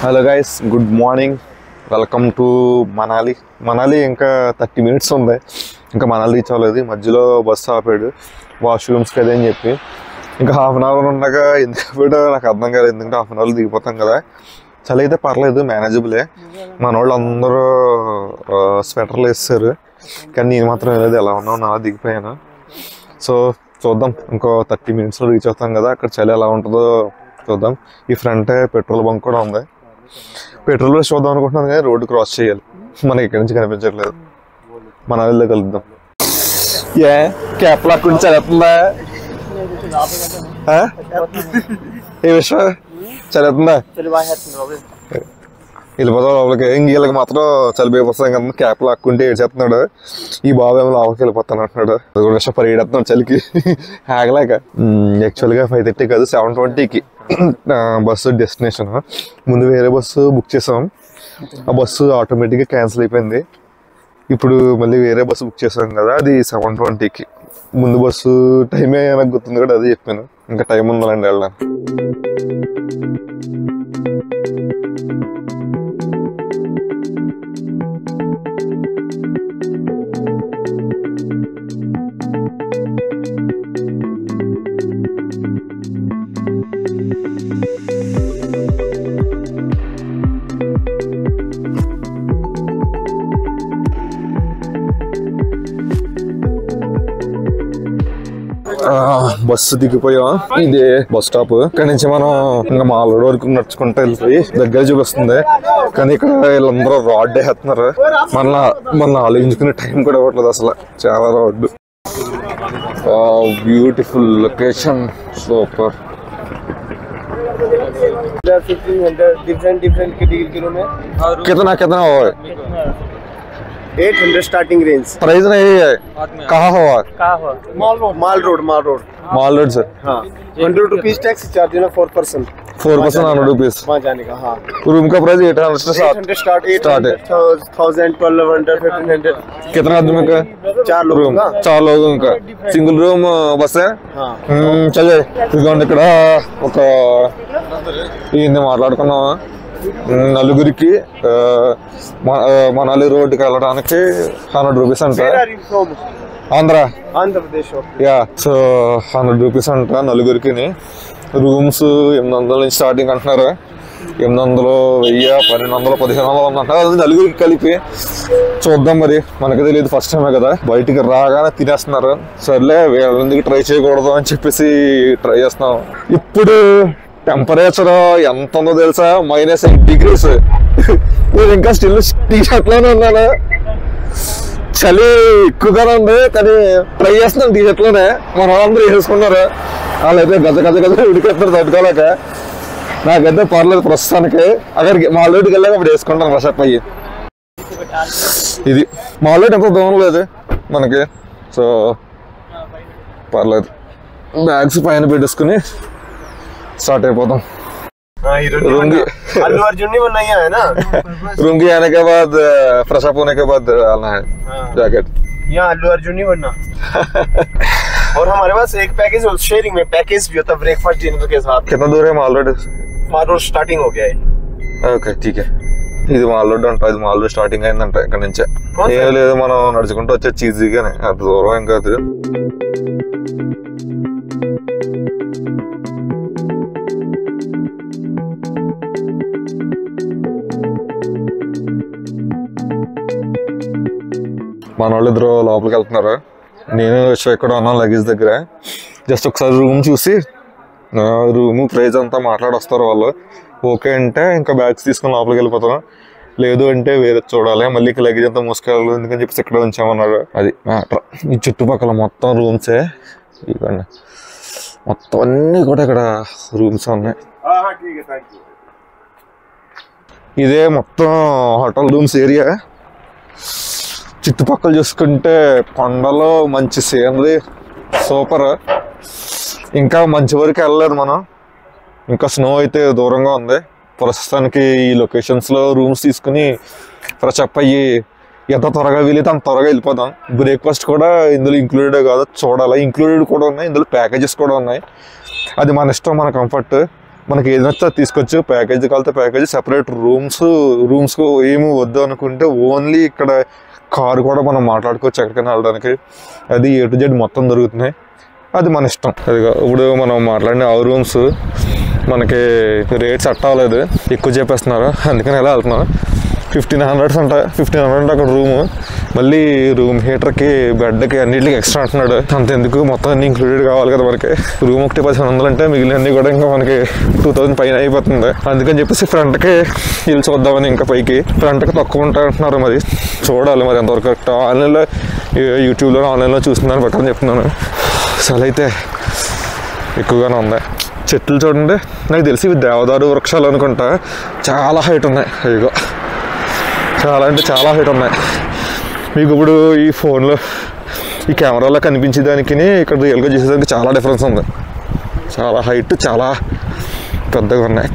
Hello guys, good morning. Welcome to Manali. Manali ఇంకా 30 minutes ఉంది. ఇంకా మనాలి రీచ్ అవ్వలేదు. మధ్యలో బస్సు ఆపాడు వాష్రూమ్స్కి అదే అని చెప్పి. ఇంకా హాఫ్ అన్ అవర్ ఉండగా ఎందుకు ఆపాడో నాకు అర్థం కాలేదు. ఎందుకంటే హాఫ్ అన్ అవర్లో దిగిపోతాం కదా. చలి అయితే పర్లేదు, మేనేజబులే. మన వాళ్ళు అందరూ స్వెటర్లు వేస్తారు, కానీ నేను మాత్రం వెళ్ళలేదు. ఎలా ఉన్నావు నా దిగిపోయాను. సో చూద్దాం, ఇంకో 30 minutesలో రీచ్ అవుతాం కదా. అక్కడ చలి ఎలా ఉంటుందో చూద్దాం. ఈ ఫ్రంట్ పెట్రోల్ బంక్ కూడా ఉంది. పెట్రోల్ వేసి చూద్దాం అనుకుంటున్నాను కానీ రోడ్డు క్రాస్ చేయాలి. మనకి ఇక్కడి నుంచి కనిపించట్లేదు. మనాలిలో కలుద్దాం. క్యాప్ లాక్కుంటే చదువుతుందా? ఏ విషయం చదువుతుందా? వెళ్ళిపోతాం లోపలికి. వీళ్ళకి మాత్రం చలిపోయిపోతాం కదా. క్యాప్ లాక్కుంటే ఏడ్చేస్తున్నాడు. ఈ బాబు ఏమో లోపలికి వెళ్ళిపోతాను అంటున్నాడు. అది కూడా విషయం పరిగెడుతున్నాడు చలికి ఆగలేక. యాక్చువల్గా 5:30 కాదు 7:20కి బస్సు డెస్టినేషన్. ముందు వేరే బస్సు బుక్ చేసాం. ఆ బస్సు ఆటోమేటిక్గా క్యాన్సిల్ అయిపోయింది. ఇప్పుడు మళ్ళీ వేరే బస్సు బుక్ చేసాం కదా, అది 7:20కి. ముందు బస్సు టైమే నాకు గుర్తుంది కూడా, అదే చెప్పాను. ఇంకా టైం ఉండాలండి వెళ్ళడానికి. బస్సు దిగిపోయాం. ఇది బస్ స్టాప్. ఇక్కడ నుంచి మనం ఇంకా మాల్ రోడ్ వరకు నడుచుకుంటూ వెళ్ళిపోయి దగ్గర చూపిస్తుంది. కానీ ఇక్కడ వీళ్ళందరూ రాడ్ వేస్తున్నారు. మన ఆలోచించుకునే టైం కూడా ఇవ్వట్లేదు అసలు. చాలా రోడ్డు. Beautiful location, super. कितना कितना हुआ? 800 स्टार्टिंग रेंज. प्राइस नहीं है? कहाँ हुआ? माल रोड से. हाँ, 100 रुपीज टैक्स चार्ज है ना. 4% 100 रुपीज वहाँ जाने का. हाँ, रूम का प्राइस 800 से स्टार्ट. 1000, 1200, 1500. कितना आदमी का? 4 लोगों का. 4 लोगों का సింగిల్ రూమ్ బస్. చదివే ఇదిగోండి. ఇక్కడ ఒక ఇది మాట్లాడుకున్నావా, నలుగురికి మనాలి రోడ్డుకి వెళ్ళడానికి 100 రూపీస్ అంట. ఆంధ్రప్రదేశ్. యా, సో 100 రూపీస్ అంట నలుగురికి. రూమ్స్ 800 నుంచి స్టార్టింగ్ అంటున్నారు. 800, 1000, 1200, 1500 అంటున్నారు. అది నలుగురికి కలిపి. చూద్దాం, మరి మనకి తెలియదు, ఫస్ట్ టైమే కదా. బయటికి రాగానే తినేస్తున్నారు. సర్లే వీళ్ళందుకు ట్రై చేయకూడదు అని చెప్పేసి ట్రై చేస్తున్నాం. ఇప్పుడు టెంపరేచర్ ఎంత ఉందో తెలుసా? -8 degrees. నేను ఇంకా స్టిల్ టీ షర్ట్ లోనే ఉన్నాను. చలి ఎక్కువగానే ఉంది, కానీ ట్రై చేస్తున్నాను టీ షర్ట్ లోనే. మన వాళ్ళందరూ వేసుకున్నారు. వాళ్ళైతే గజ ఉడికేస్తారు తట్టుకోలేక. నాకైతే పర్లేదు ప్రస్తుతానికి. అక్కడికి మాల్లోకి వెళ్ళాక అప్పుడు వేసుకుంటాను రషప్ అయ్యి. ఇది మాల్లో ఎంత దూరం లేదు మనకి, సో పర్లేదు. బ్యాగ్స్ పైన పెట్టేసుకుని स्टार्ट అయిపోతాం. अल्लू अर्जुन नहीं बनना है ना. रूम के आने के बाद फ्रेश अप होने के बाद डालना है जैकेट. यहाँ अल्लू अर्जुन नहीं बनना. और हमारे पास एक पैकेज शेयरिंग में पैकेज भी होता है ब्रेकफास्ट डिनर के साथ. कितना दूर है माल रोड स्टार्टिंग हो गया है. ఓకే, ठीक है. ఇది మాల్ రోడ్ అంట. ఇది మాల్ రోడ్ స్టార్టింగ్ అయిందంట ఇక్కడ నుంచే. ఏం లేదు, మనం నడుచుకుంటూ వచ్చే చీజీగానే. అంత దూరం ఏం కాదు. మన వాళ్ళు ఇద్దరు లోపలికి వెళ్తున్నారు. నేను ఇక్కడ ఉన్నాను లగేజ్ దగ్గర. జస్ట్ ఒకసారి రూమ్ చూసి రూము ప్రైజ్ అంతా మాట్లాడొస్తారు వాళ్ళు. ఓకే అంటే ఇంకా బ్యాగ్స్ తీసుకుని లోపలికి వెళ్ళిపోతాను. లేదు అంటే వేరే చూడాలి. మళ్ళీ లగేజ్ అంతా మోసుకెళ్ళాలి ఎందుకని చెప్పేసి ఇక్కడ ఉంచామన్నారు. అది మ్యాటర్. ఈ చుట్టుపక్కల మొత్తం రూమ్సే. ఇవ్వండి మొత్తం అన్నీ కూడా ఇక్కడ రూమ్స్ ఉన్నాయి. ఇదే మొత్తం హోటల్ రూమ్స్ ఏరియా. చుట్టుపక్కల చూసుకుంటే కొండలు, మంచి సీనరీ, సూపర్. ఇంకా మంచి వరకు వెళ్ళలేదు మనం, ఇంకా స్నో అయితే దూరంగా ఉంది. ప్రస్తుతానికి ఈ లొకేషన్స్లో రూమ్స్ తీసుకుని ఫ్రెష్ అప్ అయ్యి ఎంత త్వరగా వీలైతే అంత త్వరగా వెళ్ళిపోదాం. బ్రేక్ఫాస్ట్ కూడా ఇందులో ఇంక్లూడెడ్ కాదు, చూడాలి. ఇంక్లూడెడ్ కూడా ఉన్నాయి, ఇందులో ప్యాకేజెస్ కూడా ఉన్నాయి. అది మన ఇష్టం, మన కంఫర్ట్. మనకి ఏది నచ్చితే తీసుకోవచ్చు. ప్యాకేజ్ కలితే ప్యాకేజ్, సెపరేట్ రూమ్స్ ఏమి వద్దు అనుకుంటే ఓన్లీ ఇక్కడ కారు కూడా మనం మాట్లాడుకోవచ్చు ఎక్కడికైనా వెళ్ళడానికి. అది A to Z మొత్తం దొరుకుతున్నాయి, అది మన ఇష్టం. అదిగా ఇప్పుడు మనం మాట్లాడిన ఆ రూమ్స్ మనకి రేట్ సెట్ అవ్వలేదు, ఎక్కువ చెప్పేస్తున్నారు, అందుకని ఎలా వెళ్తున్నాం. 1500 అంట. 1500 అక్కడ రూము, మళ్ళీ రూమ్ హీటర్కి, బెడ్కి, అన్నింటికి ఎక్స్ట్రా అంటున్నాడు. అంతెందుకు, మొత్తం అన్నీ ఇంక్లూడెడ్ కావాలి కదా మనకి. రూమ్ ఒకటి 1500 అంటే మిగిలినన్నీ కూడా ఇంకా మనకి 2000 పైన అయిపోతుంది. అందుకని చెప్పేసి ఫ్రంట్కి వెళ్ళి చూద్దామని, ఇంకా పైకి ఫ్రంట్కి తక్కువ ఉంటాయి అంటున్నారు. మరి చూడాలి మరి ఎంతవరకు కరెక్ట్. ఆన్లైన్లో, యూట్యూబ్లో, ఆన్లైన్లో చూసిన దాని ప్రకారం చెప్తున్నాను. అసలు అయితే ఎక్కువగానే ఉంది. చెట్లు చూడండి, నాకు తెలిసి ఇవి దేవదారు వృక్షాలు అనుకుంటా. చాలా హైట్ ఉన్నాయి, ఇదిగో చాలా అంటే చాలా హైట్ ఉన్నాయి. మీకు ఇప్పుడు ఈ ఫోన్లో, ఈ కెమెరాలో కనిపించేదానికి ఇక్కడ రియల్గా చేసేదానికి చాలా డిఫరెన్స్ ఉంది. చాలా హైట్, చాలా పెద్దగా ఉన్నాయి.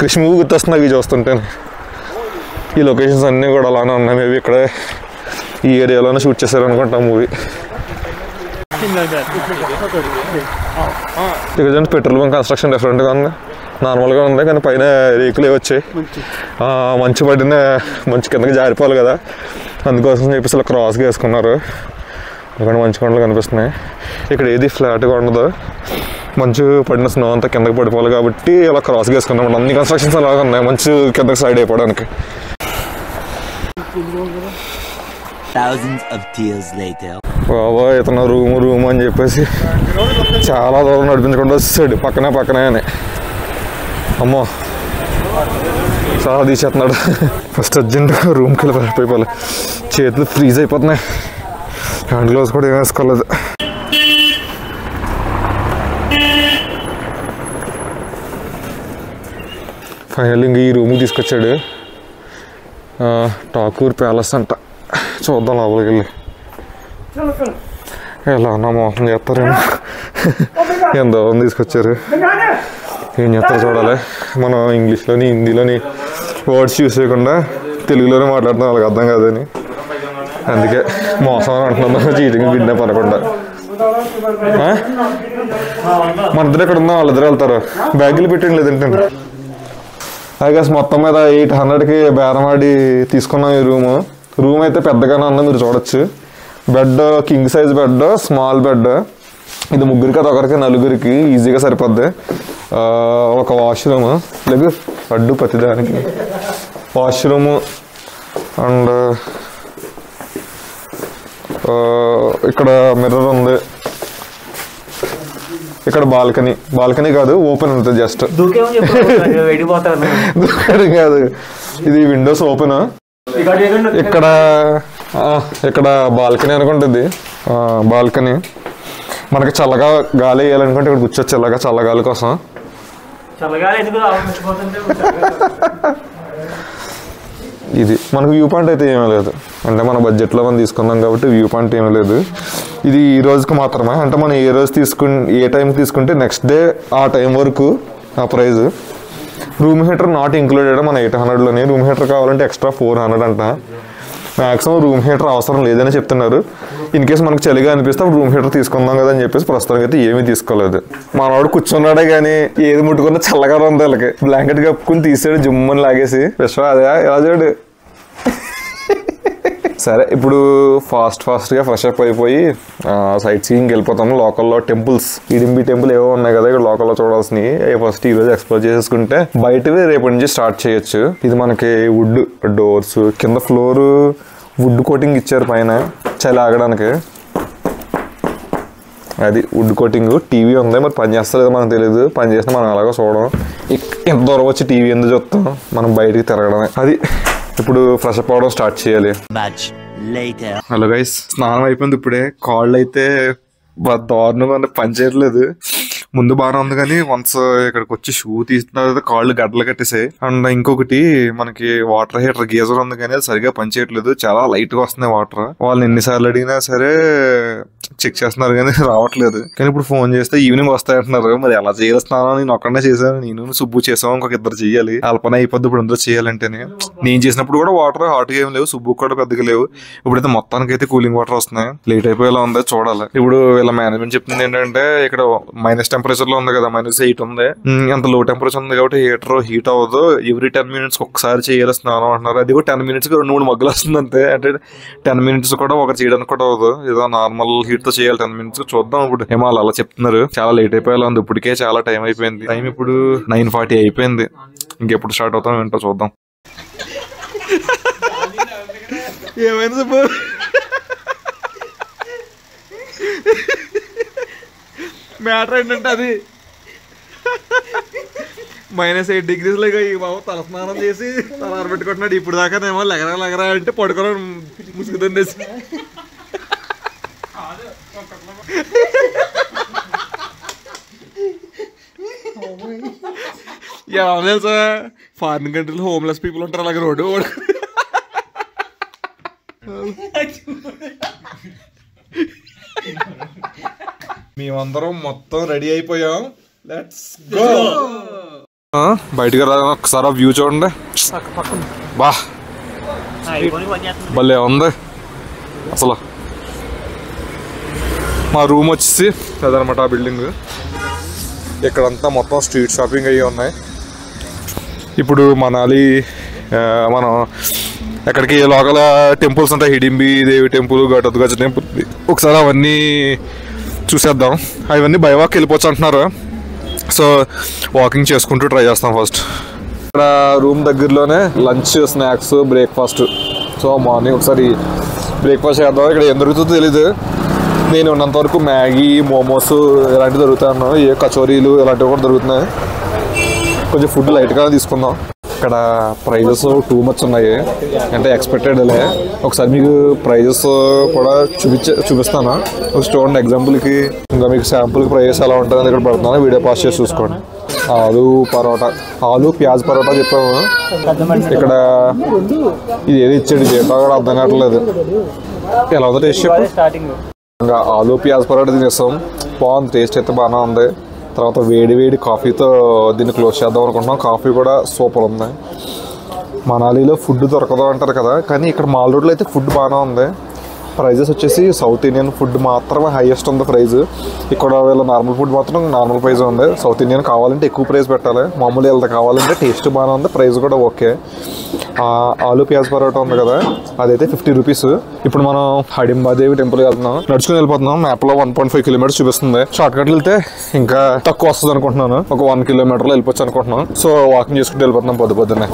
క్రిష్ మూవీ గుర్తొస్తుంది అవి చూస్తుంటే. ఈ లొకేషన్స్ అన్నీ కూడా అలానే ఉన్నాయి. మేబీ ఇక్కడ ఈ ఏరియాలోనే షూట్ చేశారు అనుకుంటా మూవీ. ఇక్కడ పెట్రోల్ బంక్ కన్స్ట్రక్షన్ డిఫరెంట్గా ఉంది, నార్మల్గా ఉంది, కానీ పైన రేకులే వచ్చాయి. మంచు పడిన మంచు కిందకి జారిపోవాలి కదా, అందుకోసం చెప్పేసి ఇలా క్రాస్గా వేసుకున్నారు. ఎందుకంటే మంచు కొండలు కనిపిస్తున్నాయి. ఇక్కడ ఏది ఫ్లాట్గా ఉండదు, మంచు పడిన స్నో అంతా కిందకి పడిపోవాలి కాబట్టి ఇలా క్రాస్గా వేసుకున్నాం. అన్ని కన్స్ట్రక్షన్స్ అలాగే ఉన్నాయి, మంచు కిందకి సైడ్ అయిపోవడానికి. బాబా ఇతను రూమ్ అని చెప్పేసి చాలా దూరం నడిపించకుండా వచ్చేసాడు, పక్కనే అని. అమ్మో చాలా తీసేస్తున్నాడు. ఫస్ట్ అర్జెంట్గా రూమ్కి వెళ్ళి పడిపోవాలి, చేతులు ఫ్రీజ్ అయిపోతున్నాయి. హ్యాండ్ గ్లౌస్ కూడా ఏం వేసుకోలేదు. ఫైనల్ ఇంక ఈ రూమ్కి తీసుకొచ్చాడు. ఠాకూర్ ప్యాలెస్ అంట. చూద్దాం లోపలికి వెళ్ళి. ఎలా ఉన్నా మోసం చేస్తారేమో, ఎంతో తీసుకొచ్చారు. ఏం చేస్తారో చూడాలి. మనం ఇంగ్లీష్లోని, హిందీలోని వర్డ్స్ యూస్ చేయకుండా తెలుగులోనే మాట్లాడుతున్నాం, వాళ్ళకి అర్థం కాదని. అందుకే మోసం అని అంటున్నాను, చీటింగ్ బిడ్డ పడకుండా. మన ఇద్దరు ఎక్కడ ఉందా, వాళ్ళిద్దరు వెళ్తారు. బ్యాగులు పెట్టండి లేదంటే. ఐగస్ మొత్తం మీద 800కి బేరమాడి తీసుకున్నాం ఈ రూమ్ అయితే పెద్దగానే ఉందో మీరు చూడొచ్చు. Bed king size bed, small bed. ఇది ముగ్గురికి, అది ఒకరికి, నలుగురికి ఈజీగా సరిపోద్ది. ఒక వాష్రూమ్, లేదు అడ్డు ప్రతిదానికి వాష్రూము. అండ్ ఇక్కడ మిర్రర్ ఉంది. ఇక్కడ బాల్కనీ కాదు, ఓపెన్ ఉంటుంది. జస్ట్ దూకడం కాదు, ఇది విండోస్ ఓపెన్. ఇక్కడ బాల్కనీ అనుకుంటుంది. బాల్కనీ మనకి చల్లగా గాలి వేయాలనుకుంటే ఇక్కడ కూర్చోచ్చు, చల్లగాలి కోసం. ఇది మనకు వ్యూ పాయింట్ అయితే ఏమీ లేదు, అంటే మన బడ్జెట్లో మనం తీసుకున్నాం కాబట్టి వ్యూ పాయింట్ ఏమీ లేదు. ఇది ఈ రోజుకి మాత్రమే, అంటే మనం ఏ రోజు ఏ టైంకి తీసుకుంటే నెక్స్ట్ డే ఆ టైం వరకు ఆ price. Room heater not included మన 800లోనే. రూమ్ హీటర్ కావాలంటే ఎక్స్ట్రా 400 అంట. మ్యాక్సిమం రూమ్ హీటర్ అవసరం లేదని చెప్తున్నారు. ఇన్ కేసు మనకు చలిగా అనిపిస్తే అప్పుడు రూమ్ హీటర్ తీసుకుందాం కదా అని చెప్పేసి ప్రస్తుతానికి అయితే ఏమీ తీసుకోలేదు. మనవాడు కూర్చున్నాడే కానీ ఏది ముట్టుకున్నా చల్లగా ఉంది. వాళ్ళకి బ్లాంకెట్ కప్పుకుని తీసాడు జుమ్మని లాగేసి. విశ్వ అదే ఎలా చూడు. సరే ఇప్పుడు ఫాస్ట్గా ఫ్రెష్ అప్ అయిపోయి సైట్ సీయింగ్కి వెళ్ళిపోతాము. లోకల్లో టెంపుల్స్, ఇడింబి టెంపుల్ ఏవో ఉన్నాయి కదా ఇక్కడ లోకల్లో చూడాల్సినవి, ఫస్ట్ ఈ రోజు ఎక్స్ప్లోర్ చేసేసుకుంటే బయటవి రేపటి నుంచి స్టార్ట్ చేయొచ్చు. ఇది మనకి వుడ్ డోర్స్, కింద ఫ్లోర్ వుడ్ కోటింగ్ ఇచ్చారు, పైన చలి ఆగడానికి. అది వుడ్ కోటింగ్. టీవీ ఉంది, మరి పని చేస్తలేదో మనకు తెలియదు. పని చేసినా మనం అలాగో చూడడం. ఎంత దూరం వచ్చి టీవీ ఎందుకు చూస్తాం, మనం బయటికి తిరగడమే. అది ఇప్పుడు ఫ్రెష్ అప్ అవడం స్టార్ట్ చేయాలి. హలో గైస్, స్నానం అయిపోయింది ఇప్పుడే. కాళ్ళు అయితే దారుణంగా పని చేయట్లేదు. ముందు బాగానే ఉంది కానీ వన్స్ ఇక్కడికి వచ్చి షూ తీసిన తర్వాత కాళ్ళు గడ్డలు కట్టేసాయి. అండ్ ఇంకొకటి మనకి వాటర్ హీటర్ గీజర్ ఉంది కానీ అది సరిగా పనిచేయట్లేదు, చాలా లైట్ గా వస్తున్నాయి వాటర్. వాళ్ళని ఎన్నిసార్లు అడిగినా సరే చెక్ చేస్తున్నారు కానీ రావట్లేదు. కానీ ఇప్పుడు ఫోన్ చేస్తే ఈవినింగ్ వస్తాయి అంటున్నారు. మరి ఎలా చేయాలి స్నానం? నేను ఒక్కడే చేశాను, నేను సుబ్బు చేసాం, ఇంకొక ఇద్దరు చెయ్యాలి. అల్పన అయిపోద్ది ఇప్పుడు అందరూ చేయాలంటేనే. నేను చేసినప్పుడు కూడా వాటర్ హాట్ గా ఏం లేవు, సుబ్బు కూడా పెద్దగా లేవు. ఇప్పుడైతే మొత్తానికి అయితే కూలింగ్ వాటర్ వస్తున్నాయి. లేట్ అయిపోయేలా ఉంది, చూడాలి. ఇప్పుడు వీళ్ళ మేనేజ్మెంట్ చెప్తుంది ఏంటంటే ఇక్కడ మైనస్ టెంపరేచర్ లో ఉంది కదా, -8 ఉంది. అంత లో టెంపరేచర్ ఉంది కాబట్టి హీటర్ హీట్ అవ్వదు. ఎవ్రీ 10 minutes ఒకసారి చేయాలి స్నానం అంటున్నారు. అది కూడా 10 minutes 2-3 మగ్గులు వస్తుంది అంతే. అంటే 10 minutes కూడా ఒకటి చేయడానికి కూడా అవ్వదు. ఏదో నార్మల్ హీట్ తో చేయాలి 10 minutes. చూద్దాం ఇప్పుడు ఏమో అలా చెప్తున్నారు. చాలా లేట్ అయిపోయేలా ఉంది. ఇప్పటికే చాలా టైం అయిపోయింది. టైం ఇప్పుడు 9:40 అయిపోయింది. ఇంకెప్పుడు స్టార్ట్ అవుతాం ఏంటో చూద్దాం. ఏమైంది చెప్పు? మ్యాటర్ ఏంటంటే అది -8 degrees ఈ బాబు తల స్నానం చేసి తల ఆరబెట్టుకుంటున్నాడు. ఇప్పుడు దాకానేమో లెగరా అంటే పడుకోవడం ముసుగు దండేసి. ఎలా తెలుసా, ఫారిన్ కంట్రీలో హోమ్లెస్ పీపుల్ ఉంటారు అలాగే రోడ్డు. మేమందరం మొత్తం రెడీ అయిపోయాం. Let's go. బయటకు రాగానే ఒకసారి వ్యూ చూడండి. బా భలే ఉంది అసలు. మా రూమ్ వచ్చేసి అదనమాట ఆ బిల్డింగ్. ఇక్కడంతా మొత్తం స్ట్రీట్ షాపింగ్ అయ్యి ఉన్నాయి. ఇప్పుడు మనాలి మనం ఎక్కడికి లోకల్ టెంపుల్స్ ఉంటాయి, హిడింబి దేవి టెంపుల్, ఘటోత్కచ టెంపుల్, ఒకసారి అవన్నీ చూసేద్దాం. అవన్నీ బై వాక్ వెళ్ళిపోవచ్చు అంటున్నారు. సో వాకింగ్ చేసుకుంటూ ట్రై చేస్తాం. ఫస్ట్ ఇక్కడ రూమ్ దగ్గరలోనే lunch, snacks, breakfast. So morning ఒకసారి బ్రేక్ఫాస్ట్ చేద్దాం. ఇక్కడ ఏం దొరుకుతుందో తెలీదు. నేను ఉన్నంత వరకు మ్యాగీ, మోమోస్ ఇలాంటివి దొరుకుతాను. ఏ కచోరీలు ఇలాంటివి కూడా దొరుకుతున్నాయి. కొంచెం ఫుడ్ లైట్గా తీసుకుందాం. ఇక్కడ ప్రైజెస్ టూ మచ్ ఉన్నాయి, అంటే ఎక్స్పెక్టెడ్లే. ఒకసారి మీకు ప్రైజెస్ కూడా చూపిస్తాను. ఒక చూడండి ఎగ్జాంపుల్కి. ఇంకా మీకు శాంపుల్కి ప్రైజెస్ ఎలా ఉంటుందని ఇక్కడ పడుతున్నాను. వీడియో పాస్ చేసి చూసుకోండి. ఆలు పరోటా, ఆలు ప్యాజ్ పరోటా చెప్పాము. ఇక్కడ ఇది ఏది ఇచ్చాడు డేటా కూడా అర్థం కావట్లేదు. ఎలా ఉందో టేస్ట్ చెప్పు. ఇంకా ఆలు ప్యాజ్ పరోటా తినేస్తాం. బాగుంది, టేస్ట్ అయితే బాగానే ఉంది. తర్వాత వేడి వేడి కాఫీతో దీన్ని క్లోజ్ చేద్దాం అనుకుంటున్నాం. కాఫీ కూడా సూపర్ ఉంది. మనాలిలో ఫుడ్ దొరకదు అంటారు కదా, కానీ ఇక్కడ మాల్ రోడ్లో అయితే ఫుడ్ బాగానే ఉంది. ప్రైజెస్ వచ్చేసి సౌత్ ఇండియన్ ఫుడ్ మాత్రమే హైయెస్ట్ ఉంది ప్రైజ్. ఇక్కడ వీళ్ళ నార్మల్ ఫుడ్ మాత్రం నార్మల్ ప్రైజ్ ఉంది. సౌత్ ఇండియన్ కావాలంటే ఎక్కువ ప్రైస్ పెట్టాలి, మామూలు వీళ్ళది కావాలంటే టేస్ట్ బాగానే ఉంది, ప్రైస్ కూడా ఓకే. ఆలు ప్యాజ్ పరోటా ఉంది కదా, అదైతే 50 రూపీస్. ఇప్పుడు మనం హడింబాదేవి టెంపుల్ వెళ్తున్నాం. నడుచుకుని వెళ్ళిపోతున్నాం. మ్యాప్లో 1.5 kilometers చూపిస్తుంది. షార్ట్ కట్లు వెళ్తే ఇంకా తక్కువ వస్తుంది అనుకుంటున్నాను. ఒక 1 kilometer వెళ్ళిపోవచ్చు అనుకుంటున్నాం. సో వాకింగ్ చేసుకుంటూ వెళ్ళిపోతున్నాం పొద్దున్నే.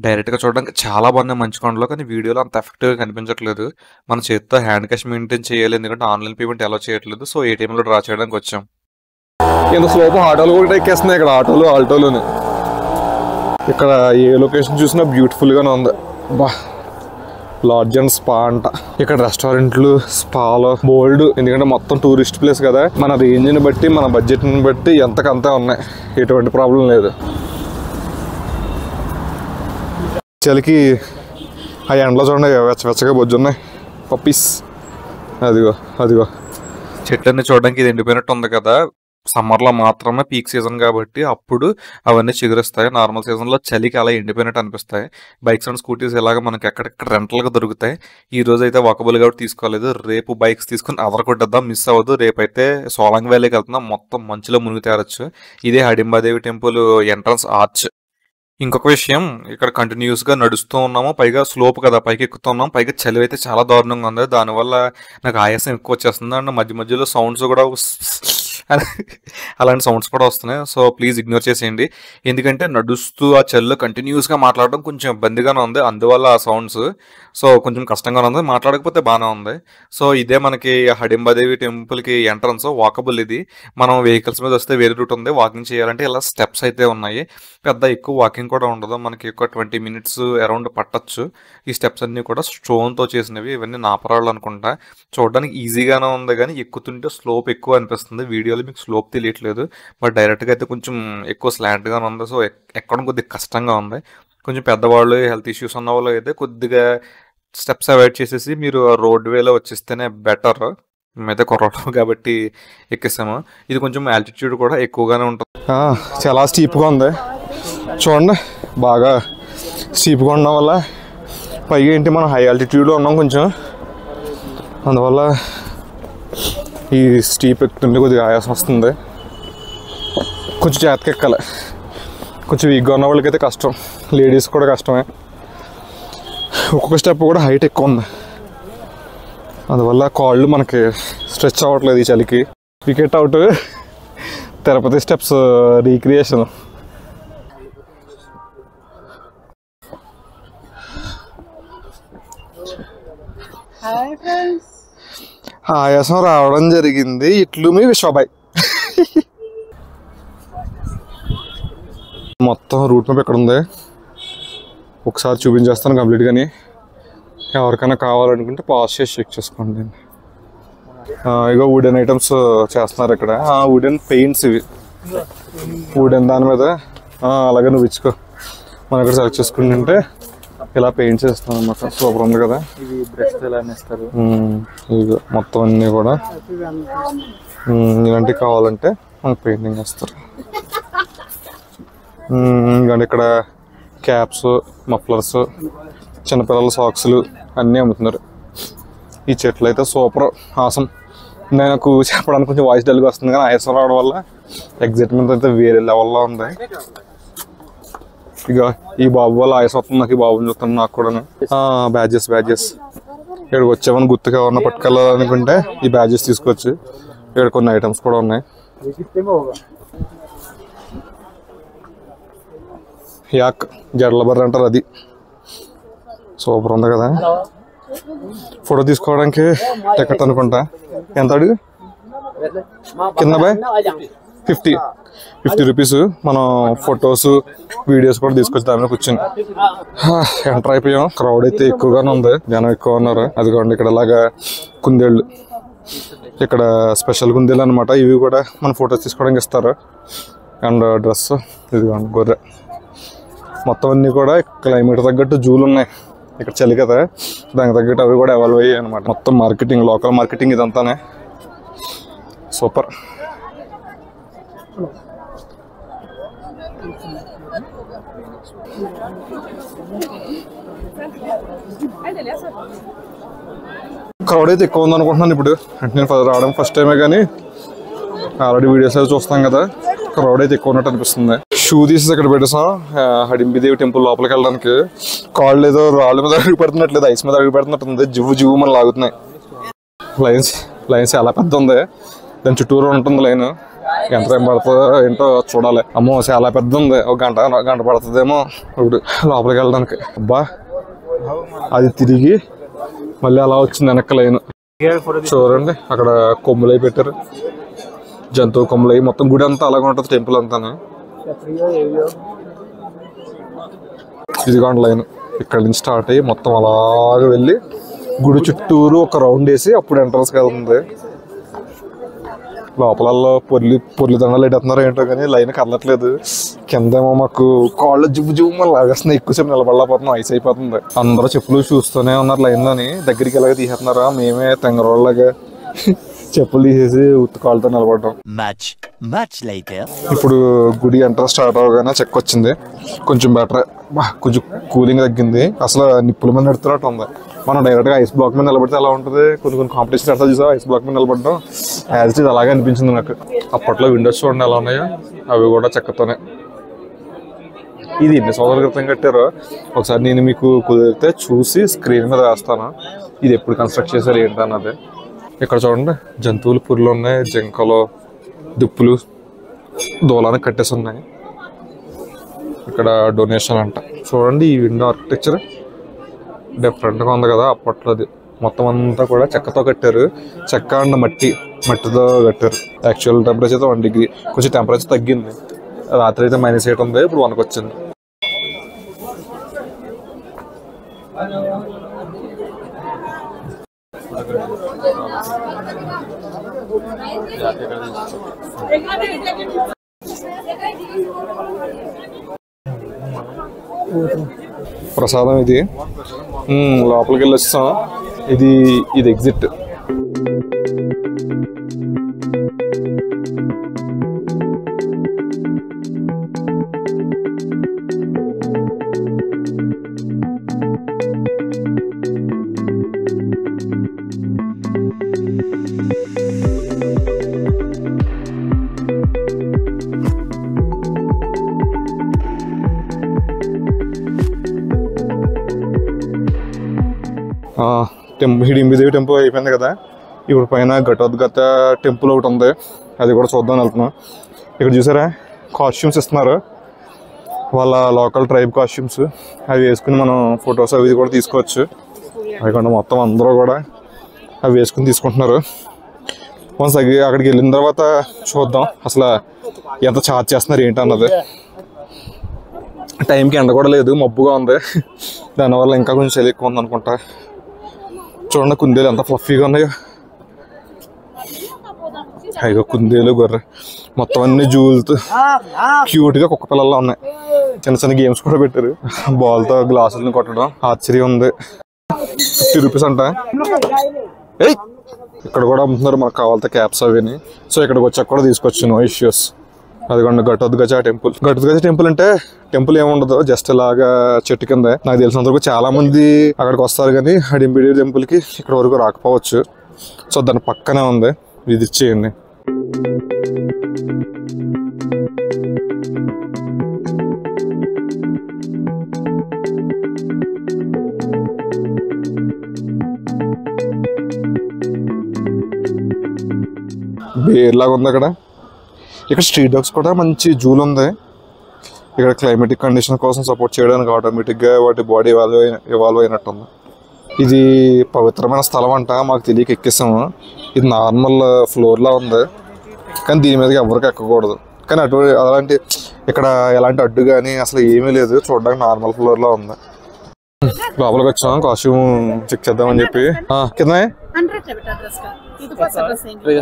డైరెక్ట్ గా చూడడానికి చాలా బాగున్నాయి మంచి కొండలో, కానీ వీడియోలో అంత ఎఫెక్టివ్ గా కనిపించట్లేదు. మన చేతితో హ్యాండ్ క్యాష్ మెయింటైన్ చేయాలి, ఎందుకంటే ఆన్లైన్ పేమెంట్ ఎలా చేయట్లేదు. సో ATM లో డ్రా చేయడానికి వచ్చాం. ఇంత స్లోపు ఆటోలు కూడా ఎక్కేస్తున్నాయి ఇక్కడ, ఆల్టోలోనే. ఇక్కడ ఏ లొకేషన్ చూసినా బ్యూటిఫుల్ గానే ఉంది. బా, లాడ్జ్ అండ్ స్పా అంట. ఇక్కడ రెస్టారెంట్లు, స్పాలు బోల్డ్, ఎందుకంటే మొత్తం టూరిస్ట్ ప్లేస్ కదా. మన రేంజ్ని బట్టి, మన బడ్జెట్ని బట్టి ఎంతకంతా ఉన్నాయి, ఎటువంటి ప్రాబ్లం లేదు. చలికి ఆ ఎండలో చూడండి వెచ్చగా బొజ్జున్నాయి పప్పీస్. అదిగో చెట్లన్నీ చూడడానికి ఇది ఎండిపోయినట్టు ఉంది కదా. సమ్మర్లో మాత్రమే పీక్ సీజన్ కాబట్టి అప్పుడు అవన్నీ చిగురిస్తాయి. నార్మల్ సీజన్లో చలికి అలా ఎండిపోయినట్టు అనిపిస్తాయి. బైక్స్ అండ్ స్కూటీస్ ఇలాగ మనకి ఎక్కడెక్కడ రెంటల్గా దొరుకుతాయి. ఈ రోజు అయితే వాకబుల్ కాబట్టి తీసుకోలేదు. రేపు బైక్స్ తీసుకుని అదరకొట్టేద్దాం, మిస్ అవ్వదు. రేపైతే సోలాంగ్ వ్యాలీకి వెళ్తున్నాం. మొత్తం మంచులో మునిగి తేరచ్చు. ఇదే హడింబాదేవి టెంపుల్ ఎంట్రన్స్ ఆర్చ్. ఇంకొక విషయం, ఇక్కడ కంటిన్యూస్గా నడుస్తూ ఉన్నాము, పైగా స్లోప్ కదా, పైకి ఎక్కుతున్నాం. పైగా చలి అయితే చాలా దారుణంగా ఉంది. దానివల్ల నాకు ఆయాసం ఎక్కువ వచ్చేస్తుంది. అండ్ మధ్య మధ్యలో సౌండ్స్ కూడా అలాంటి సౌండ్స్ కూడా వస్తున్నాయి. సో ప్లీజ్ ఇగ్నోర్ చేసేయండి. ఎందుకంటే నడుస్తూ ఆ చలిలో కంటిన్యూస్గా మాట్లాడడం కొంచెం ఇబ్బందిగానే ఉంది, అందువల్ల ఆ సౌండ్స్. సో కొంచెం కష్టంగానే ఉంది, మాట్లాడకపోతే బాగానే ఉంది. సో ఇదే మనకి హడింబాదేవి టెంపుల్కి ఎంట్రన్స్. వాకబుల్ ఇది. మనం వెహికల్స్ మీద వస్తే వేరే రూట్ ఉంది. వాకింగ్ చేయాలంటే ఇలా స్టెప్స్ అయితే ఉన్నాయి. పెద్ద ఎక్కువ వాకింగ్ కూడా ఉండదు, మనకి ఒక 20 minutes అరౌండ్ పట్టచ్చు. ఈ స్టెప్స్ అన్నీ కూడా స్టోన్తో చేసినవి. ఇవన్నీ నాపరాళ్ళు అనుకుంటా. చూడడానికి ఈజీగానే ఉంది, కానీ ఎక్కుతుంటే స్లోప్ ఎక్కువ అనిపిస్తుంది. వీడియోలో వీడియోలో మీకు స్లోప్ తెలియట్లేదు, బట్ డైరెక్ట్గా అయితే కొంచెం ఎక్కువ స్లాంట్గానే ఉంది. సో ఎక్కడం కొద్దిగా కష్టంగా ఉంది. కొంచెం పెద్దవాళ్ళు, హెల్త్ ఇష్యూస్ ఉన్న వాళ్ళు అయితే కొద్దిగా స్టెప్స్ అవాయిడ్ చేసేసి మీరు రోడ్ వేలో వచ్చేస్తేనే బెటర్. మేమైతే కొరవడం కాబట్టి ఎక్కేసాము. ఇది కొంచెం ఆల్టిట్యూడ్ కూడా ఎక్కువగానే ఉంటుంది. చాలా స్టీప్గా ఉంది చూడండి, బాగా స్టీప్గా ఉండడం వల్ల పైగా ఏంటి మనం హై ఆల్టిట్యూడ్లో ఉన్నాం కొంచెం, అందువల్ల ఈ స్టీప్ ఎక్కుతుంటే కొద్దిగా ఆయాసం వస్తుంది. కొంచెం జాగ్రత్తగా ఎక్కాలి. కొంచెం వీక్గా ఉన్న వాళ్ళకైతే కష్టం, లేడీస్ కూడా కష్టమే. ఒక్కొక్క స్టెప్ కూడా హైట్ ఎక్కువ ఉంది, అందువల్ల కాళ్ళు మనకి స్ట్రెచ్ అవ్వట్లేదు ఈ చలికి. Wicket out, Tirupati steps recreation. ఆయాసం రావడం జరిగింది. ఇట్లు మీ విశ్వబాయ్. మొత్తం రూట్ మ్యాప్ ఎక్కడ ఉంది ఒకసారి చూపించేస్తాను కంప్లీట్గాని. ఎవరికైనా కావాలనుకుంటే పాజ్ చేసి చెక్ చేసుకోండి. ఇగో వుడెన్ ఐటమ్స్ చేస్తున్నారు ఇక్కడ. వుడెన్ పెయింట్స్ ఇవి, వుడెన్ దాని మీద అలాగే నువ్వు ఇచ్చుకో. మనం ఇక్కడ సెలెక్ట్ చేసుకుంటుంటే ఇలా పెయింట్ చేస్తున్నాం అన్నమాట. సూపర్ ఉంది కదా. ఇగో మొత్తం అన్నీ కూడా ఇలాంటివి కావాలంటే మనకు పెయింటింగ్ వేస్తారు. ఇంకా ఇక్కడ క్యాప్స్, మఫ్లర్స్, చిన్నపిల్లల సాక్స్లు అన్నీ అమ్ముతున్నారు. ఈ చెట్లు అయితే సూపర్ ఆసం. నాకు చెప్పడానికి కొంచెం వాయిస్ డల్గా వస్తుంది కానీ ఆయాసం రావడం వల్ల ఎగ్జైట్మెంట్ అయితే వేరే లెవెల్లో ఉంది. ఇక ఈ బాబు వల్ల ఆయాసం వస్తుంది నాకు. ఈ బాబుని చూస్తాను నాకు కూడా. బ్యాడ్జెస్ ఇక్కడికి వచ్చామని గుర్తుగా ఉన్న పట్టుకెళ్ళాలనుకుంటే ఈ బ్యాడ్జెస్ తీసుకొచ్చి ఇక్కడ కొన్ని ఐటమ్స్ కూడా ఉన్నాయి. యాక్ జడల బర్ర అంటారు అది. సూపర్ ఉంది కదా. ఫోటో తీసుకోవడానికి టికెట్ అనుకుంటా. ఎంత అడుగు? కింద బాయ్ 50 రూపీస్. మనం ఫొటోస్, వీడియోస్ కూడా తీసుకొచ్చి దాని మీద కూర్చొని ఎంటర్ అయిపోయాం. క్రౌడ్ అయితే ఎక్కువగానే ఉంది, జనం ఎక్కువ ఉన్నారు. అదిగోండి ఇక్కడ ఇలాగా కుందేళ్ళు, ఇక్కడ స్పెషల్ కుందేళ్ళు అనమాట. ఇవి కూడా మన ఫొటోస్ తీసుకోవడానికి ఇస్తారు. అండ్ డ్రెస్ ఇదిగోండి గొర్రె. మొత్తం అన్నీ కూడా క్లైమేట్ తగ్గట్టు జూలు ఉన్నాయి. ఇక్కడ చలి కదా, దానికి తగ్గట్టు అవి కూడా ఎవాల్వ్ అయ్యాయి అనమాట. మొత్తం మార్కెటింగ్, లోకల్ మార్కెటింగ్ ఇదంతానే. సూపర్. క్రౌడ్ అయితే ఎక్కువ ఉందనుకుంటున్నాను ఇప్పుడు. అంటే నేను రావడం ఫస్ట్ టైమే కానీ ఆల్రెడీ వీడియోస్ అయితే చూస్తాం కదా. క్రౌడ్ అయితే ఎక్కువ ఉన్నట్టు అనిపిస్తుంది. షూ తీసి ఇక్కడ పెట్టేసాం హడింబిదేవి టెంపుల్ లోపలికి వెళ్ళడానికి. కాళ్ళు ఏదో రాళ్ళ మీద అడుగు పెడుతున్నట్లేదు, ఐస్ మీద అడుగు పెడుతున్నట్టుంది. జివ్వు మన లాగుతున్నాయి. లైన్స్ చాలా పెద్ద ఉంది, దాని చుట్టూరు ఉంటుంది లైన్. ఎంత టైం పడుతుందో ఏంటో చూడాలి. అమ్మో చాలా పెద్ద ఉంది, ఒక గంట పడుతుందేమో ఇప్పుడు లోపలికి వెళ్ళడానికి. అబ్బా అది తిరిగి మళ్ళీ అలా వచ్చింది వెనక్కి లైన్. చూడండి అక్కడ కొమ్ములై పెట్టారు, జంతువు కొమ్ములై. మొత్తం గుడి అంతా అలాగే ఉంటుంది, టెంపుల్ అంతా. ఇదిగోండి లైన్ ఇక్కడ నుంచి స్టార్ట్ అయ్యి మొత్తం అలాగే వెళ్ళి గుడి చుట్టూరు ఒక రౌండ్ వేసి అప్పుడు ఎంట్రన్స్ వెళ్తుంది. లోపలలో పొర్లి దండలు ఎట్టేస్తున్నారు ఏంటో కానీ లైన్ కదలట్లేదు. కిందేమో మాకు కాళ్ళు జివ్వు లాగేస్తున్నాయి. ఎక్కువసేపు నిలబడలేకపోతున్నాం, ఐస్ అయిపోతుంది. అందరూ చెప్పులు చూస్తూనే ఉన్నారు లైన్లోని. దగ్గరికి ఎలాగ తీసేస్తున్నారా, మేమే తెంగరోళ్ళగా చెప్పులు తీసేసి ఉత్తుకాళ్ళతో నిలబడ్డాం. ఇప్పుడు గుడి ఎంట్రన్స్ స్టార్ట్ అవగానే చెక్ వచ్చింది, కొంచెం బెటర్. కొంచెం కూలింగ్ తగ్గింది. అసలు నిప్పుల మీద నడుతున్నట్టు ఉంది. మనం డైరెక్ట్గా ఐస్ బ్లాక్ మీద నిలబడితే ఎలా ఉంటుంది, కొన్ని కాంపిటీషన్ అట్లా చూసాం. ఐస్ బ్లాక్ మీద నిలబడడం యాజ్ ఇట్ ఈజ్ అలాగే అనిపించింది నాకు. అప్పట్లో విండోస్ చూడండి ఎలా ఉన్నాయో, అవి కూడా చెక్కతోనే. ఇది ఎన్ని సంవత్సరాల క్రితం కట్టారో ఒకసారి నేను మీకు కుదిరితే చూసి స్క్రీన్ మీద వేస్తాను, ఇది ఎప్పుడు కన్స్ట్రక్ట్ చేశారు ఏంటన్నది. ఇక్కడ చూడండి జంతువులు పుర్లు ఉన్నాయి, జింకలు, దుప్పులు దూలానికి కట్టేసి ఉన్నాయి. ఇక్కడ డొనేషన్ అంట. చూడండి ఈ విండో ఆర్కిటెక్చర్ డిఫరెంట్గా ఉంది కదా అప్పట్లోది. మొత్తం అంతా కూడా చెక్కతో కట్టారు. చెక్క అండ్ మట్టితో కట్టారు. యాక్చువల్ టెంపరేచర్ అయితే 1 డిగ్రీ, కొంచెం టెంపరేచర్ తగ్గింది. రాత్రి అయితే -8 ఉంది, ఇప్పుడు 1కి వచ్చింది. ప్రసాదం ఇది. లోపలికి వెళ్ళి వస్తాం. ఇది ఎగ్జిట్. హిడింబిదేవి టెంపుల్ అయిపోయింది కదా. ఇప్పుడు పైన ఘటోద్గత టెంపుల్ ఒకటి ఉంది, అది కూడా చూద్దాం వెళ్తున్నాం. ఇక్కడ చూసారా కాస్ట్యూమ్స్ ఇస్తున్నారు, వాళ్ళ లోకల్ ట్రైబ్ కాస్ట్యూమ్స్. అవి వేసుకుని మనం ఫొటోస్ అవి కూడా తీసుకోవచ్చు. అవి మొత్తం అందరూ కూడా అవి వేసుకుని తీసుకుంటున్నారు. వన్స్ అక్కడికి వెళ్ళిన తర్వాత చూద్దాం అసలు ఎంత ఛార్జ్ చేస్తున్నారు ఏంటి అన్నది. టైంకి ఎండ కూడా లేదు, మబ్బుగా ఉంది. దానివల్ల ఇంకా కొంచెం చలి ఎక్కువ ఉంది అనుకుంటా. చూడండి కుందేలు ఎంత ఫ్లఫీగా ఉన్నాయో. అయ్యో కుందేలు, గొర్రె మొత్తం అన్ని జూలుతూ క్యూట్గా కుక్క పిల్లల్లో ఉన్నాయి. చిన్న చిన్న గేమ్స్ కూడా పెట్టారు, బాల్తో గ్లాసులను కొట్టడం. ఆశ్చర్యం ఉంది. 50 రూపీస్ అంట. ఇక్కడ కూడా అమ్ముతున్నారు మనకు కావాలంటే క్యాప్స్ అవిని. సో ఇక్కడికి వచ్చాక కూడా తీసుకొచ్చు, నో ఇష్యూస్. అదిగోండి ఘటోద్గజ టెంపుల్. ఘటోద్గజ టెంపుల్ అంటే టెంపుల్ ఏముండదు, జస్ట్ ఇలాగా చెట్టు కింద. నాకు తెలిసినంతవరకు చాలా మంది అక్కడికి వస్తారు కానీ హిడింబిడి టెంపుల్ కి ఇక్కడ వరకు రాకపోవచ్చు. సో దాని పక్కనే ఉంది, విజిట్ చేయండి. బేర్లాగా ఉంది అక్కడ. ఇక్కడ స్ట్రీట్ డాగ్స్ కూడా మంచి జూలు ఉంది. ఇక్కడ క్లైమేటిక్ కండిషన్ కోసం సపోర్ట్ చేయడానికి ఆటోమేటిక్గా వాటి బాడీ ఇవాల్వ్ అయినట్టుంది. ఇది పవిత్రమైన స్థలం అంట, మాకు తెలియక ఎక్కేసాము. ఇది నార్మల్ ఫ్లోర్లా ఉంది కానీ దీని మీదకి ఎవరికి ఎక్కకూడదు. కానీ అలాంటి ఇక్కడ ఎలాంటి అడ్డు కానీ అసలు ఏమీ లేదు, చూడడానికి నార్మల్ ఫ్లోర్లా ఉంది. లోపలికి వచ్చాం కాస్ట్యూమ్ చెక్ చేద్దామని చెప్పి. కింద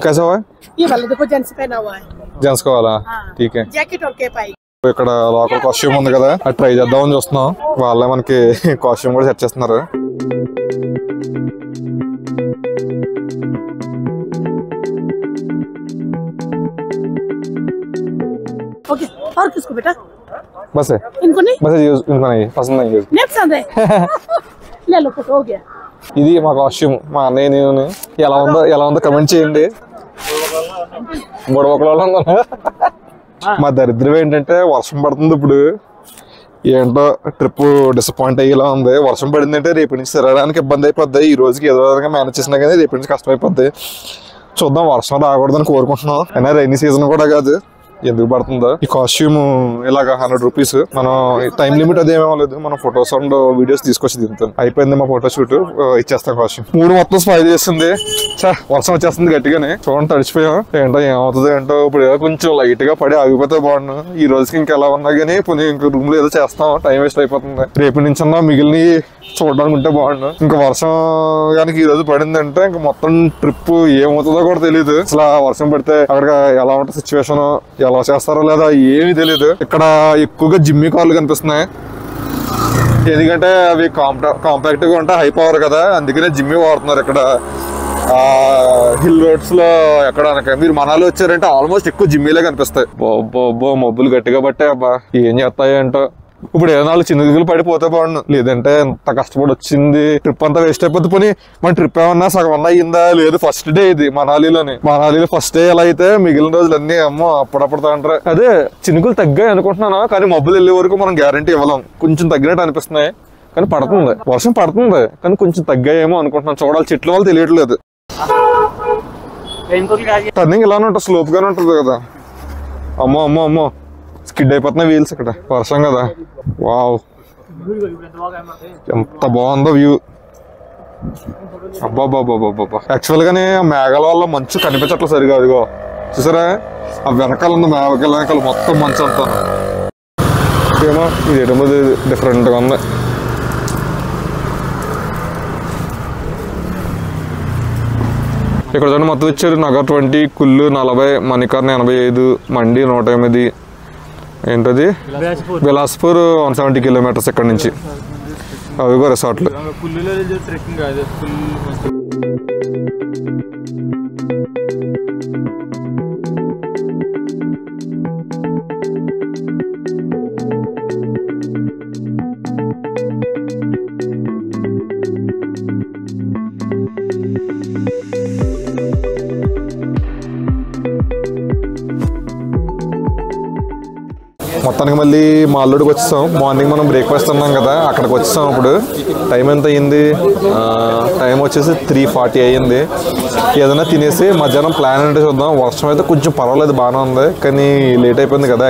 कैसा हुआ? ये वाला देखो जेंट्स पहना हुआ है. जेंट्स का वाला ठीक है. जैकेट और कैप आई. ఇక్కడ లోకల్ కాస్ట్యూమ్ ఉంది కదా, అది ట్రై చేద్దామని చూస్తున్నాం. వాళ్ళే మనకి కాస్ట్యూమ్ కూడా సెట్ చేస్తున్నారు. ओके और किसको बेटा? बस है, इनको नहीं, बस इनको नहीं पसंद नहीं है. नहीं पसंद है. ले लो फोटो, हो गया. ఇది మా కాస్ట్యూమ్, మా అన్నయ్య నేను. ఎలా ఉందో కమెంట్ చేయండి. బుడబొక్కలలో మా దరిద్రం ఏంటంటే వర్షం పడుతుంది ఇప్పుడు. ఏంటో ట్రిప్ డిసప్పాయింట్ అయ్యేలా ఉంది. వర్షం పడిందంటే రేపు నుంచి తిరగడానికి ఇబ్బంది అయిపోద్ది. ఈ రోజుకి ఏదో విధంగా మేనేజ్ చేసినా కానీ రేపు నుంచి కష్టమైపోద్ది. చూద్దాం, వర్షం రాకూడదని కోరుకుంటున్నాం. అయినా రైనీ సీజన్ కూడా కాదు, ఎందుకు పడుతుందో. ఈ కాస్ట్యూమ్ ఇలాగ 100 రూపీస్. మనం టైం లిమిట్ అదేమలేదు, మనం ఫొటోస్ అండ్ వీడియోస్ తీసుకొచ్చి దిగుతాం. అయిపోయింది మా ఫోటో షూట్, ఇచ్చేస్తాం కాస్ట్యూమ్. 3 మొత్తం స్పాయిల్ చేస్తుంది. వర్షం వచ్చేస్తుంది గట్టిగానే. చూడండి తడిచిపోయాం. ఏంటో ఏమవుతుంది ఏంటో. ఇప్పుడు ఏదో కొంచెం లైట్ గా పడి ఆగిపోతే బాగుండు. ఈ రోజుకి ఇంకా ఎలా ఉన్నా కానీ పోనీ ఇంక రూమ్ లో ఏదో చేస్తాం, టైం వేస్ట్ అయిపోతుంది. రేపు నుంచి మిగిలిన చూడడానికి ఉంటే బాగుండు. ఇంకా వర్షం కనుక ఈ రోజు పడిందంటే ఇంకా మొత్తం ట్రిప్ ఏమవుతుందో కూడా తెలియదు. అసలు వర్షం పడితే అక్కడ ఎలా ఉంటుంది సిచ్యువేషన్, ఎలా చేస్తారో లేదా ఏమీ తెలియదు. ఇక్కడ ఎక్కువగా జిమ్మి కార్లు కనిపిస్తున్నాయి, ఎందుకంటే అవి కాంపాక్ట్ గా ఉంటాయి, హై పవర్ కదా, అందుకనే జిమ్మి వాడుతున్నారు. ఇక్కడ హిల్ రోడ్స్ లో ఎక్కడ మీరు మనాలి వచ్చారంటే ఆల్మోస్ట్ ఎక్కువ జిమ్మీలే కనిపిస్తాయి. మబ్బులు గట్టిగా పట్టే అబ్బా ఏం చేస్తాయి ఏంటో. ఇప్పుడు ఏదో 4 చినుకులు పడిపోతే బాగుండు, లేదంటే ఎంత కష్టపడి వచ్చింది ట్రిప్ అంతా వేస్ట్ అయిపోతుంది. పోనీ మన ట్రిప్ ఏమన్నా సగం అన్నా అయిందా? లేదు, ఫస్ట్ డే ఇది మనాలిలో ఫస్ట్ డే ఎలా అయితే మిగిలిన రోజులన్నీ అమ్మో అప్పుడప్పుడు అంటారు. అదే చినుకులు తగ్గాయి అనుకుంటున్నాను, కానీ మబ్బులు వెళ్ళే వరకు మనం గ్యారంటీ ఇవ్వలేం. కొంచెం తగ్గినట్టు అనిపిస్తున్నాయి కానీ పడుతుంది, వర్షం పడుతుంది కానీ కొంచెం తగ్గాయేమో అనుకుంటున్నాను. చూడాలి, చెట్ల వల్ల తెలియట్లేదు. టర్నింగ్ ఇలానే ఉంటుంది, స్లోప్ గానే ఉంటుంది కదా. అమ్మో అమ్మో అమ్మో స్కిడ్ అయిపోతున్నాయి వీల్స్ ఇక్కడ, వర్షం కదా. వావ్ ఎంత బాగుందో వ్యూ. అబ్బాబ్బాబ్బాబ్బా. యాక్చువల్ గానే మేఘాల వల్ల మంచు కనిపించట్లేదు సరిగా. అదిగో చూసారా, ఆ వెనకాల ఉంది, వెనకాల మొత్తం మంచు అంతా. ఏమో ఇది డిఫరెంట్ గా ఉంది. ఇక్కడ చూడండి మొత్తం ఇచ్చారు. నగర్ 20, కుల్లు 40, మణికర్ణ 85, మండి 108, ఏంటది బిలాస్పూర్ 170 కిలోమీటర్స్ ఇక్కడ నుంచి. అవిగో రిసార్ట్లు. మొత్తానికి మళ్ళీ మాల్లోడికి వచ్చేసాం. మార్నింగ్ మనం బ్రేక్ఫాస్ట్ తిన్నాం కదా, అక్కడికి వచ్చేసాం. ఇప్పుడు టైం ఎంత అయ్యింది? టైం వచ్చేసి 3:40 అయ్యింది. ఏదైనా తినేసి మధ్యాహ్నం ప్లాన్ అంటే చూద్దాం. వర్షం అయితే కొంచెం పర్వాలేదు, బాగానే ఉంది, కానీ లేట్ అయిపోయింది కదా.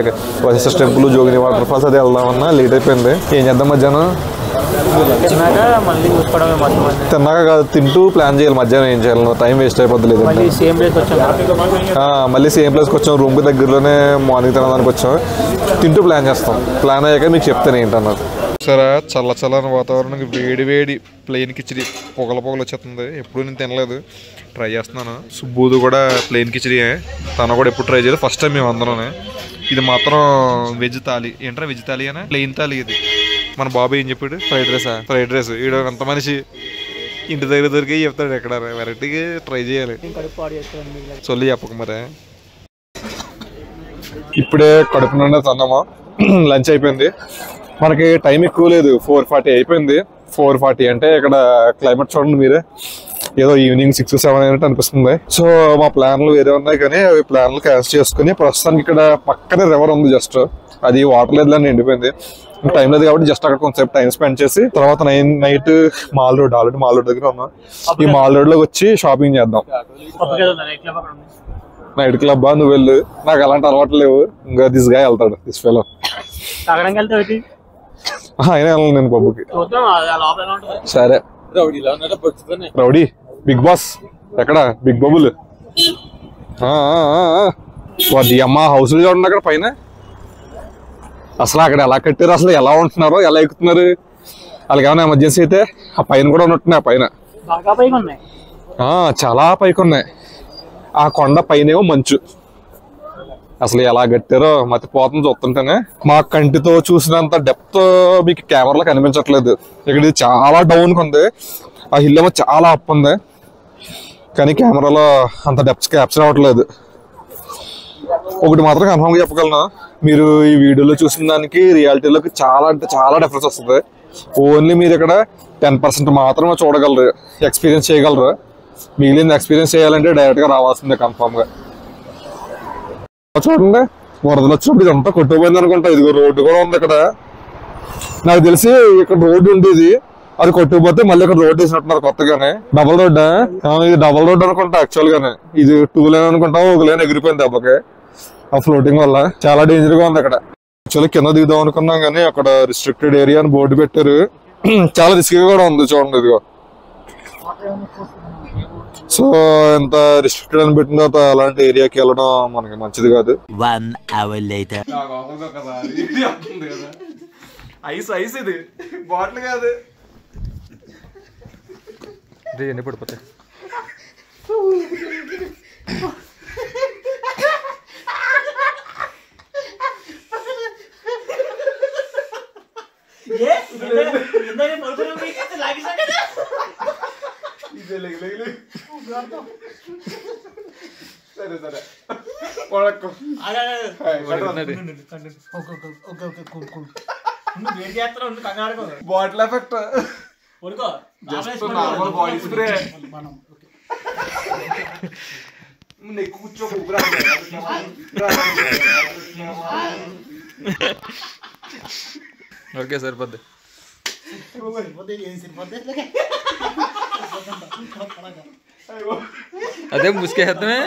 వశిష్ఠ టెంపుల్, జోగిని వాటర్ ఫాల్స్ అది వెళ్దామన్నా లేట్ అయిపోయింది. ఏం చేద్దాం మధ్యాహ్నం? తిన్నాక కాదు, తింటూ ప్లాన్ చేయాలి మధ్యాహ్నం ఏం చేయాలి. టైం వేస్ట్ అయిపోద్ది. లేదు మళ్ళీ సేమ్ ప్లేస్కి వచ్చాం. రూమ్కి దగ్గరలోనే మార్నింగ్ తినడానికి వచ్చాం. తింటూ ప్లాన్ చేస్తాం. ప్లాన్ అయ్యాక మీకు చెప్తాను ఏంటన్నది. సరే, చల్లని వాతావరణం, వేడి వేడి ప్లెయిన్ కిచిడి పొగలు వచ్చేస్తుంది. ఎప్పుడు నేను తినలేదు, ట్రై చేస్తున్నాను. సుబ్బుది కూడా ప్లెయిన్ కిచిడి, తను కూడా ఎప్పుడు ట్రై చేయలేదు, ఫస్ట్ టైం మేము అందరం. ఇది మాత్రం వెజ్ థాలీ. ఏంట్రా వెజ్ థాలీ అనే? ప్లెయిన్ థాలీ ఇది. మన బాబు ఏం చెప్పాడు? Fried rice. ఈడ అంత మనిషి ఇంటి దగ్గర దొరికి చెప్తాడు. ఎక్కడ వెరైటీగా ట్రై చేయాలి. చొల్లి చెప్పక మరి. ఇప్పుడే కడుపు నుండి తిన్నామా, లంచ్ అయిపోయింది. మనకి టైం ఎక్కువ లేదు, 4:40 అయిపోయింది. 4:40 అంటే ఇక్కడ క్లైమేట్ చూడండి మీరే, ఏదో ఈవినింగ్ 6-7 అయినట్టు అనిపిస్తుంది. సో మా ప్లాన్లు వేరే ఉన్నాయి, కానీ అవి ప్లాన్లు క్యాన్సిల్ చేసుకుని ప్రస్తుతానికి ఇక్కడ పక్కనే రివర్ ఉంది. జస్ట్ అది వాటర్ లేదు అని ఎండిపోయింది. టైం లేదు కాబట్టి జస్ట్ అక్కడ కొంచెం టైం స్పెండ్ చేసి తర్వాత night mall road, already mall road దగ్గర ఉన్నాం. ఈ మాల్ రోడ్ లోకి వచ్చి షాపింగ్ చేద్దాం. నైట్ క్లబ్ నువ్వు వెళ్ళు, నాకు అలాంటి అలవాటు లేవు. ఇంకా దిస్ గా వెళ్తాడు, దిస్ ఫెలో. అయినా వెళ్ళను నేను పబ్బుకి. సరే రౌడీ బిగ్ బాస్ ఎక్కడ? బిగ్ బబుల్ అమ్మ హౌస్ చూడండి అక్కడ పైన. అసలు అక్కడ ఎలా కట్టారు, అసలు ఎలా ఉంటున్నారో, ఎలా ఎక్కుతున్నారు. వాళ్ళకి ఏమైనా ఎమర్జెన్సీ అయితే ఆ పైన కూడా ఉన్నట్టున్నాయి. ఆ పైన చాలా పైకి ఉన్నాయి. ఆ కొండ పైనేమో మంచు. అసలు ఎలా కట్టారో మతిపోతుంది చూస్తుంటేనే. మా కంటితో చూసినంత డెప్త్ మీకు కెమెరాలో కనిపించట్లేదు. ఇక్కడ ఇది చాలా డౌన్ ఉంది, ఆ హిల్ ఏమో చాలా అప్ ఉంది, కానీ కెమెరాలో అంత డెప్త్ క్యాప్చర్ అవ్వట్లేదు. ఒకటి మాత్రం కన్ఫర్మ్గా చెప్పగలను, మీరు ఈ వీడియోలో చూసిన దానికి రియాలిటీలోకి చాలా అంటే చాలా డిఫరెన్స్ వస్తుంది. ఓన్లీ మీరు ఇక్కడ 10% మాత్రమే చూడగలరు, ఎక్స్పీరియన్స్ చేయగలరు. మిగిలిన ఎక్స్పీరియన్స్ చేయాలంటే డైరెక్ట్గా రావాల్సిందే కన్ఫామ్గా. చూడండి, వరదలు వచ్చినప్పుడు ఇదంతా కొట్టుకుపోయింది అనుకుంటా. ఇదిగో రోడ్డు కూడా ఉంది ఇక్కడ. నాకు తెలిసి ఇక్కడ రోడ్డు ఉండేది, అది కొట్టుకుపోతే మళ్ళీ ఇక్కడ రోడ్డు వేసినట్టున్నారు కొత్తగానే. డబల్ రోడ్డా? ఇది డబల్ రోడ్ అనుకుంటా యాక్చువల్ గానే. ఇది 2 లేన్ అనుకుంటా, 1 లేన్ ఎగిరిపోయింది దెబ్బకి ఆ ఫ్లోటింగ్ వల్ల. చాలా డేంజర్ గా ఉంది అక్కడ. యాక్చువల్లీ కింద దిగుదాం అనుకున్నాం, కానీ అక్కడ రిస్ట్రిక్టెడ్ ఏరియా అని బోర్డు పెట్టారు. చాలా రిస్కీగా కూడా ఉంది చూడండి. ఇదిగో సో ఎంత రిస్ట్రిక్టెడ్ అని పెట్టిన తర్వాత అలాంటి ఏరియాకి వెళ్ళడం మనకి మంచిది కాదు. 1 hour later. ఐస్ ఇది బాటిల్ కాదు. ఎన్ని పడిపోతాయి. సరే సరే bottle effect just normal body spray. కూర్చో ఓకే సరిపోద్ది. అదే ముసుకేద్దామే.